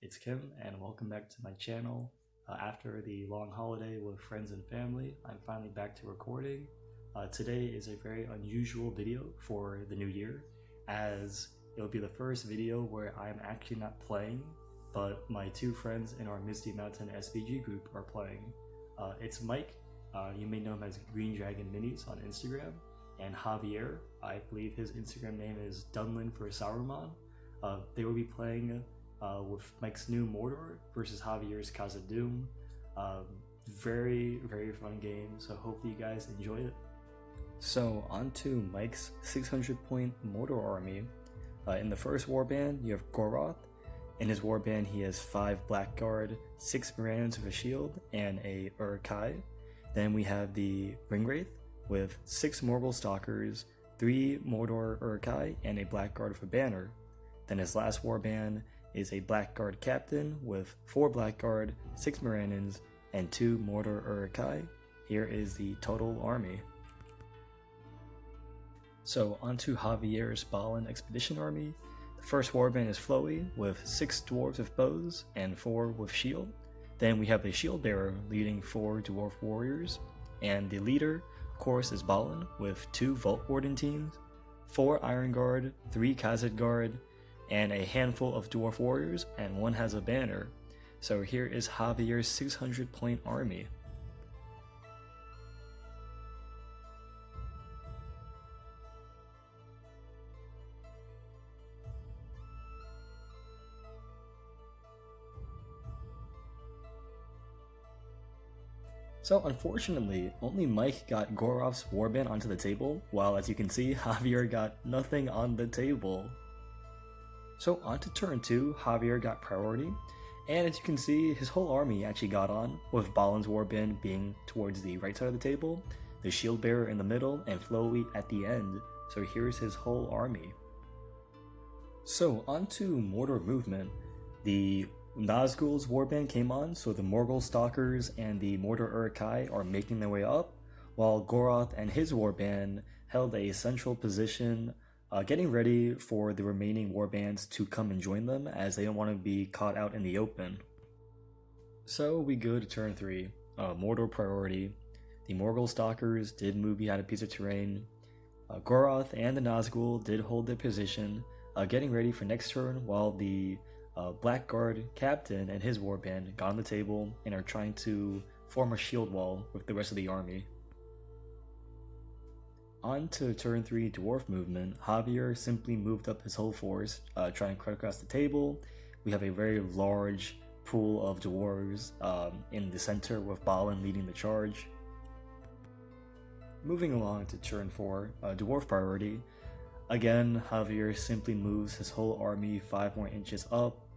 it's Kim, and welcome back to my channel. After the long holiday with friends and family, I'm finally back to recording. Today is a very unusual video for the new year, as it will be the first video where I'm actually not playing, but my two friends in our Misty Mountain SBG group are playing. It's Mike, you may know him as Green Dragon Minis on Instagram, and Javier, I believe his Instagram name is Dunlin for Sauron. They will be playing with Mike's new Mordor versus Javier's Khazad-dûm. Very fun game, so hopefully you guys enjoy it. So on to Mike's 600 point Mordor army. In the first warband you have Goroth. In his warband he has 5 Blackguard, 6 Morannons with a shield, and a Uruk-hai. Then we have the Ringwraith with 6 Morgul Stalkers, 3 Mordor Uruk-hai, and a Blackguard with a banner. Then his last warband is a Blackguard captain with 4 Blackguard, 6 Morannons, and 2 Mordor Uruk-hai. Here is the total army. So onto Javier's Balin expedition army. The first warband is flowy with 6 dwarves with bows and 4 with shield. Then we have a shield bearer leading 4 dwarf warriors, and the leader, of course, is Balin with 2 Vault Warden teams, 4 Iron Guard, 3 Khazad Guard, and a handful of dwarf warriors, and 1 has a banner. So here is Javier's 600 point army. So unfortunately, only Mike got Goroth's warband onto the table, while as you can see, Javier got nothing on the table. So on to turn 2, Javier got priority, and as you can see, his whole army actually got on, with Balin's warband being towards the right side of the table, the shield bearer in the middle, and Flowy at the end. So here's his whole army. So on to Mordor movement. The Nazgul's warband came on, so the Morgul Stalkers and the Mordor Uruk-hai are making their way up, while Goroth and his warband held a central position, getting ready for the remaining warbands to come and join them, as they don't want to be caught out in the open. So we go to turn 3, Mordor priority. The Morgul Stalkers did move behind a piece of terrain. Goroth and the Nazgul did hold their position, getting ready for next turn, while the Blackguard captain and his warband got on the table and are trying to form a shield wall with the rest of the army. On to turn 3 dwarf movement. Javier simply moved up his whole force, trying to cut across the table. We have a very large pool of dwarves in the center, with Balin leading the charge. Moving along to turn 4, dwarf priority. Again, Javier simply moves his whole army 5 more inches up.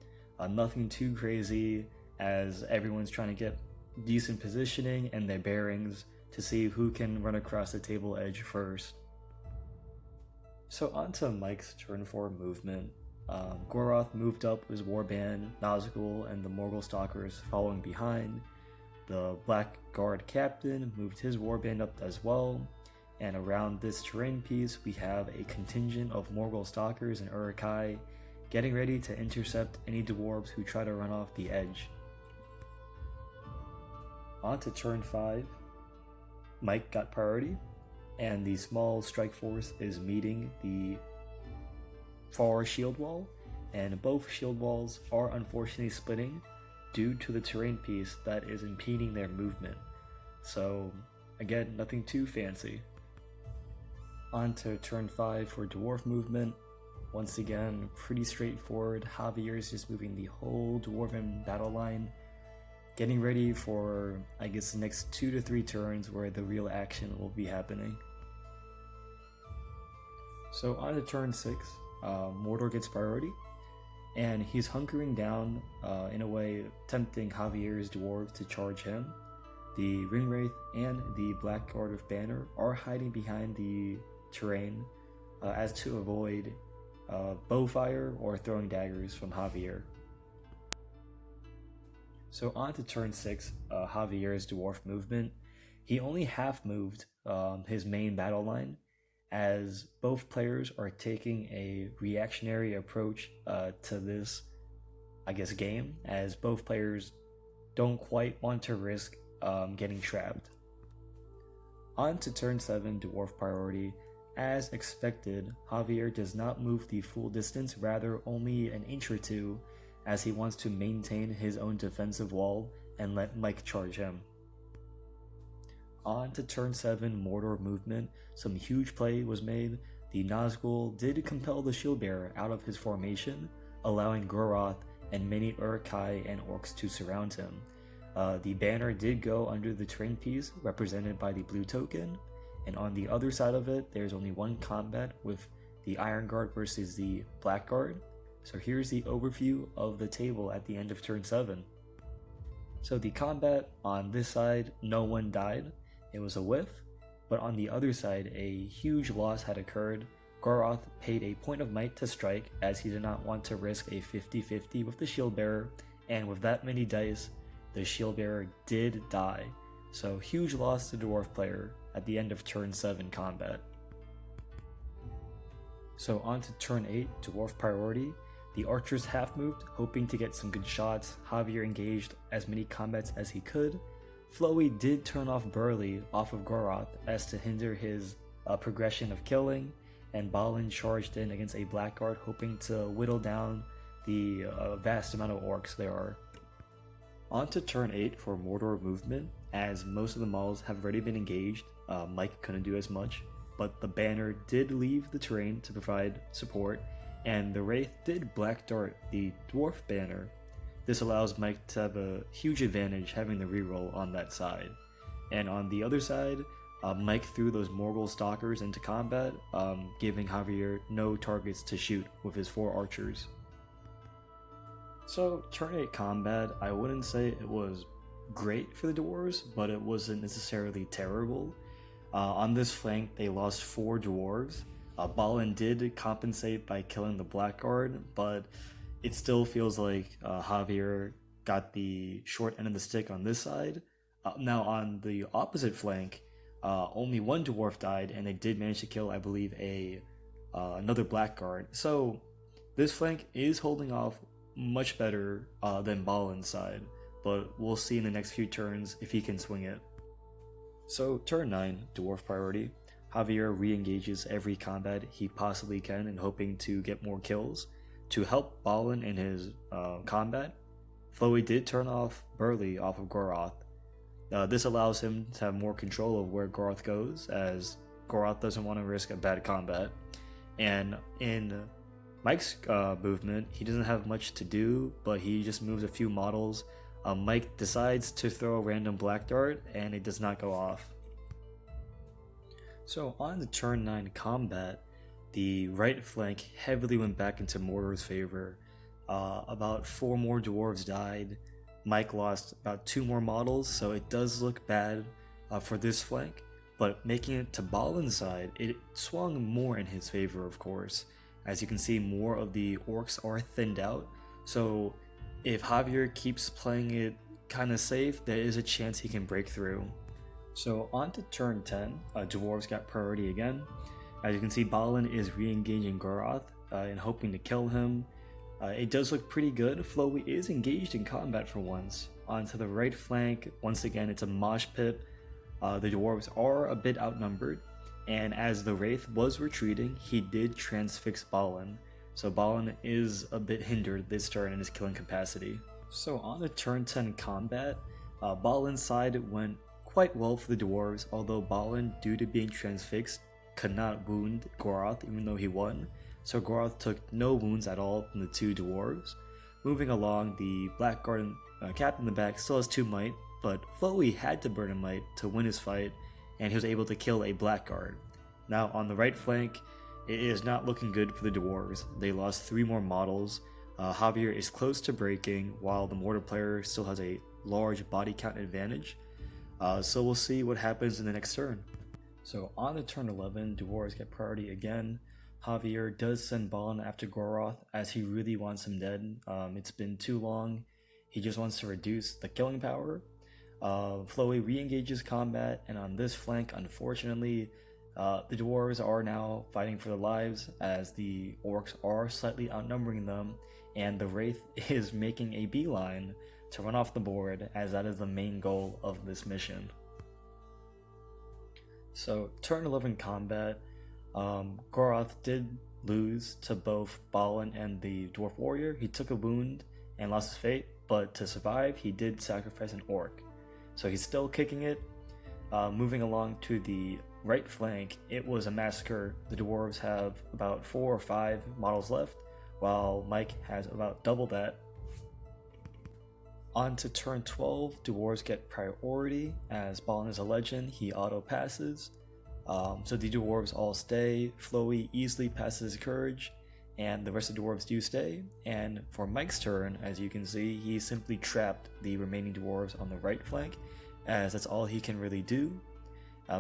Nothing too crazy, as everyone's trying to get decent positioning and their bearings to see who can run across the table edge first. So on to Mike's turn 4 movement. Goroth moved up his warband, Nazgul and the Morgul Stalkers following behind. The Blackguard captain moved his warband up as well. And around this terrain piece, we have a contingent of Morgul Stalkers and Uruk-hai getting ready to intercept any dwarves who try to run off the edge. On to turn 5, Mike got priority, and the small strike force is meeting the far shield wall, and both shield walls are unfortunately splitting due to the terrain piece that is impeding their movement. So again, nothing too fancy. On to turn 5 for dwarf movement. Once again, pretty straightforward. Javier is just moving the whole dwarven battle line, getting ready for, I guess, the next 2 to 3 turns where the real action will be happening. So on to turn 6, Mordor gets priority, and he's hunkering down, in a way tempting Javier's dwarves to charge him. The Ringwraith and the Blackguard of Banner are hiding behind the terrain as to avoid bowfire or throwing daggers from Javier. So on to turn 6, Javier's dwarf movement. He only half moved his main battle line, as both players are taking a reactionary approach to this game, as both players don't quite want to risk getting trapped. On to turn 7 Dwarf priority. As expected, Javier does not move the full distance, rather only an inch or two, as he wants to maintain his own defensive wall and let Mike charge him. On to turn 7 Mordor movement. Some huge play was made. The Nazgul did compel the shield bearer out of his formation, allowing Goroth and many Uruk-hai and orcs to surround him. The banner did go under the terrain piece, represented by the blue token, and on the other side of it, there's only one combat with the Iron Guard versus the Black Guard. So here's the overview of the table at the end of turn 7. So the combat on this side, no one died, it was a whiff, but on the other side, a huge loss had occurred. Goroth paid a point of might to strike, as he did not want to risk a 50-50 with the shield bearer, and with that many dice, the shield bearer did die. So huge loss to the dwarf player at the end of turn 7 combat. So on to turn 8 dwarf priority. The archers half moved, hoping to get some good shots. Javier engaged as many combats as he could. Flowey did turn off Burly off of Goroth as to hinder his progression of killing, and Balin charged in against a blackguard, hoping to whittle down the vast amount of orcs there are. On to turn 8 for Mordor movement, as most of the models have already been engaged. Mike couldn't do as much, but the banner did leave the terrain to provide support, and the Wraith did black dart the dwarf banner. This allows Mike to have a huge advantage having the reroll on that side. And on the other side, Mike threw those Morgul stalkers into combat, giving Javier no targets to shoot with his 4 archers. So turn 8 combat, I wouldn't say it was great for the dwarves, but it wasn't necessarily terrible. On this flank, they lost 4 dwarves. Balin did compensate by killing the blackguard, but it still feels like Javier got the short end of the stick on this side. Now on the opposite flank, only 1 dwarf died, and they did manage to kill, I believe, another blackguard. So this flank is holding off much better than Balin's side, but we'll see in the next few turns if he can swing it. So turn 9, dwarf priority. Javier re-engages every combat he possibly can in hoping to get more kills. To help Balin in his combat, Flowey did turn off Burly off of Goroth. This allows him to have more control of where Goroth goes, as Goroth doesn't want to risk a bad combat. And in Mike's movement, he doesn't have much to do, but he just moves a few models. Mike decides to throw a random black dart, and it does not go off. So on the turn 9 combat, the right flank heavily went back into Mordor's favor. About 4 more dwarves died. Mike lost about 2 more models, so it does look bad for this flank, but making it to Balin's side, it swung more in his favor, of course. As you can see, more of the orcs are thinned out, so if Javier keeps playing it kinda safe, there is a chance he can break through. So on to turn 10, dwarves got priority again. As you can see, Balin is re-engaging Goroth and hoping to kill him. It does look pretty good. Flowey is engaged in combat for once. Onto the right flank, once again it's a mosh pit. The dwarves are a bit outnumbered, and as the Wraith was retreating, he did transfix Balin. So Balin is a bit hindered this turn in his killing capacity. So on the turn 10 combat, Balin's side went quite well for the dwarves, although Balin, due to being transfixed, could not wound Goroth even though he won. So Goroth took no wounds at all from the 2 dwarves. Moving along, the blackguard captain in the back still has 2 might, but Flowey had to burn a might to win his fight, and he was able to kill a blackguard. Now on the right flank, it is not looking good for the dwarves. They lost 3 more models. Javier is close to breaking, while the Mordor player still has a large body count advantage. So we'll see what happens in the next turn. So on the turn 11, dwarves get priority again. Javier does send Balin after Goroth, as he really wants him dead. It's been too long. He just wants to reduce the killing power. Flowey re-engages combat, and on this flank, unfortunately, the dwarves are now fighting for their lives, as the orcs are slightly outnumbering them, and the Wraith is making a beeline to run off the board, as that is the main goal of this mission. So turn 11 combat, Goroth did lose to both Balin and the Dwarf Warrior. He took a wound and lost his fate, but to survive he did sacrifice an orc. So he's still kicking it. Moving along to the right flank, it was a massacre. The Dwarves have about 4 or 5 models left, while Mike has about double that. On to turn 12, Dwarves get priority. As Balin is a legend, he auto passes. So the Dwarves all stay. Floey easily passes courage, and the rest of the Dwarves do stay. And for Mike's turn, as you can see, he simply trapped the remaining Dwarves on the right flank, as that's all he can really do.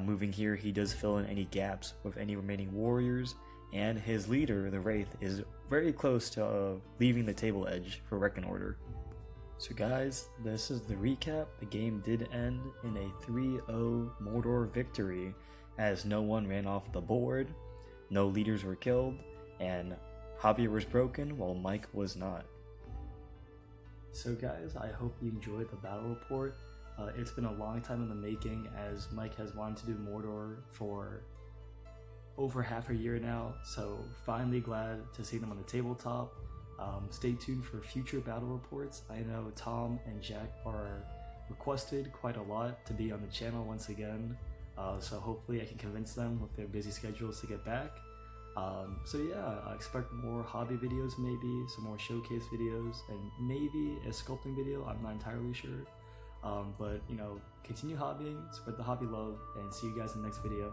Moving here, he does fill in any gaps with any remaining warriors, and his leader, the Wraith, is very close to leaving the table edge for Reckon Order. So guys, this is the recap. The game did end in a 3-0 Mordor victory, as no one ran off the board, no leaders were killed, and Javier was broken while Mike was not. So guys, I hope you enjoyed the battle report. It's been a long time in the making, as Mike has wanted to do Mordor for over half a year now, so finally glad to see them on the tabletop. Stay tuned for future battle reports. I know Tom and Jack are requested quite a lot to be on the channel once again, so hopefully I can convince them with their busy schedules to get back. So yeah, I expect more hobby videos, maybe some more showcase videos, and maybe a sculpting video. I'm not entirely sure. But you know, continue hobbying, spread the hobby love, and see you guys in the next video.